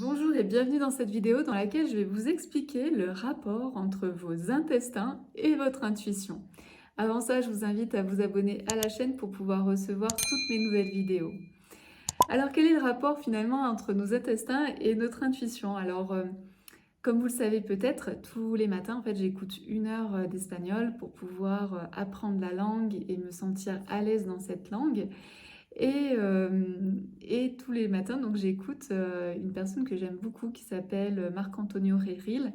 Bonjour et bienvenue dans cette vidéo dans laquelle je vais vous expliquer le rapport entre vos intestins et votre intuition. Avant ça, je vous invite à vous abonner à la chaîne pour pouvoir recevoir toutes mes nouvelles vidéos. Alors, quel est le rapport finalement entre nos intestins et notre intuition? Comme vous le savez peut-être, tous les matins, en fait, j'écoute 1 heure d'espagnol pour pouvoir apprendre la langue et me sentir à l'aise dans cette langue. Et tous les matins, donc j'écoute une personne que j'aime beaucoup qui s'appelle Marc-Antonio Regil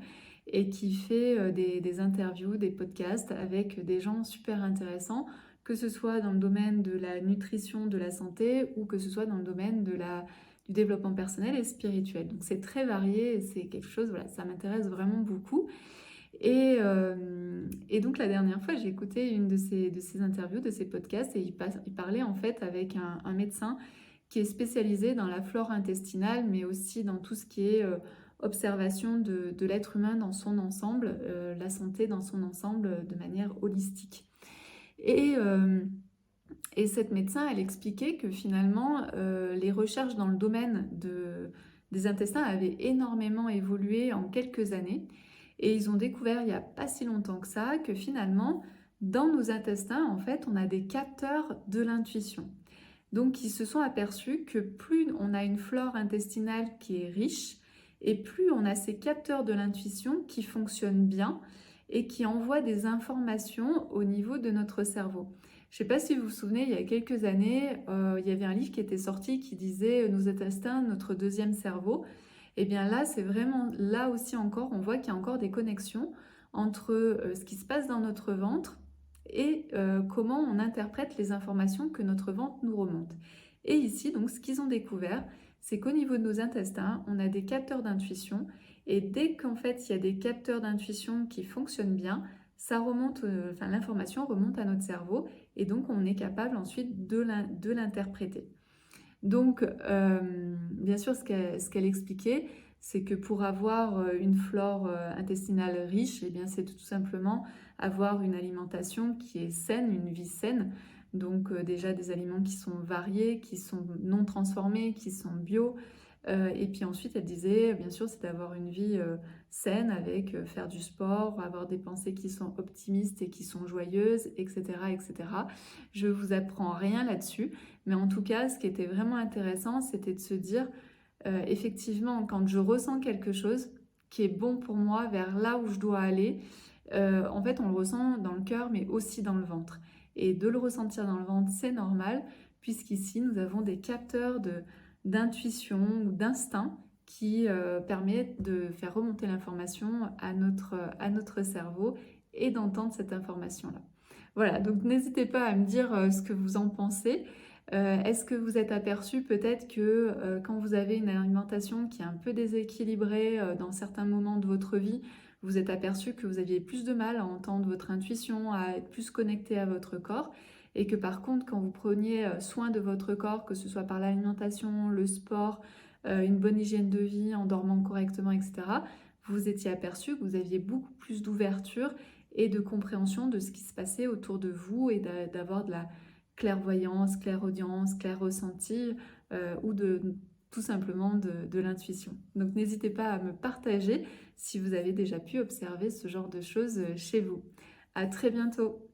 et qui fait des interviews, des podcasts avec des gens super intéressants, que ce soit dans le domaine de la nutrition, de la santé ou que ce soit dans le domaine du développement personnel et spirituel. Donc c'est très varié et c'est quelque chose, voilà, ça m'intéresse vraiment beaucoup. Et donc la dernière fois, j'ai écouté une de ces interviews, de ces podcasts, et il parlait en fait avec un médecin qui est spécialisé dans la flore intestinale, mais aussi dans tout ce qui est observation de l'être humain dans son ensemble, la santé dans son ensemble de manière holistique. Et, euh, et cette médecin, elle expliquait que finalement, les recherches dans le domaine des intestins avaient énormément évolué en quelques années. Et ils ont découvert il n'y a pas si longtemps que ça, que finalement, dans nos intestins, en fait, on a des capteurs de l'intuition. Donc, ils se sont aperçus que plus on a une flore intestinale qui est riche, et plus on a ces capteurs de l'intuition qui fonctionnent bien et qui envoient des informations au niveau de notre cerveau. Je ne sais pas si vous vous souvenez, il y a quelques années, il y avait un livre qui était sorti qui disait Nos intestins, notre deuxième cerveau. Et bien là, c'est vraiment là aussi encore, on voit qu'il y a encore des connexions entre ce qui se passe dans notre ventre et comment on interprète les informations que notre ventre nous remonte. Et ici, donc, ce qu'ils ont découvert, c'est qu'au niveau de nos intestins, on a des capteurs d'intuition, et dès qu'en fait il y a des capteurs d'intuition qui fonctionnent bien, ça remonte, l'information remonte à notre cerveau, et donc on est capable ensuite de l'interpréter. Donc, bien sûr, ce qu'elle expliquait, c'est que pour avoir une flore intestinale riche, eh bien, c'est tout simplement avoir une alimentation qui est saine, une vie saine. Donc, déjà des aliments qui sont variés, qui sont non transformés, qui sont bio. Et puis ensuite, elle disait, bien sûr, c'est d'avoir une vie saine avec faire du sport, avoir des pensées qui sont optimistes et qui sont joyeuses, etc., etc. Je vous apprends rien là-dessus. Mais en tout cas, ce qui était vraiment intéressant, c'était de se dire, effectivement, quand je ressens quelque chose qui est bon pour moi, vers là où je dois aller, en fait, on le ressent dans le cœur, mais aussi dans le ventre. Et de le ressentir dans le ventre, c'est normal, puisqu'ici, nous avons des capteurs d'intuition ou d'instinct qui permettent de faire remonter l'information à notre cerveau et d'entendre cette information-là. Voilà, donc n'hésitez pas à me dire ce que vous en pensez. Est-ce que vous êtes aperçu peut-être que quand vous avez une alimentation qui est un peu déséquilibrée dans certains moments de votre vie, vous êtes aperçu que vous aviez plus de mal à entendre votre intuition, à être plus connecté à votre corps, et que par contre, quand vous preniez soin de votre corps, que ce soit par l'alimentation, le sport, une bonne hygiène de vie, en dormant correctement, etc., vous étiez aperçu que vous aviez beaucoup plus d'ouverture et de compréhension de ce qui se passait autour de vous et d'avoir de la clairvoyance, clairaudience, clair ressenti ou tout simplement de l'intuition. Donc n'hésitez pas à me partager si vous avez déjà pu observer ce genre de choses chez vous. À très bientôt!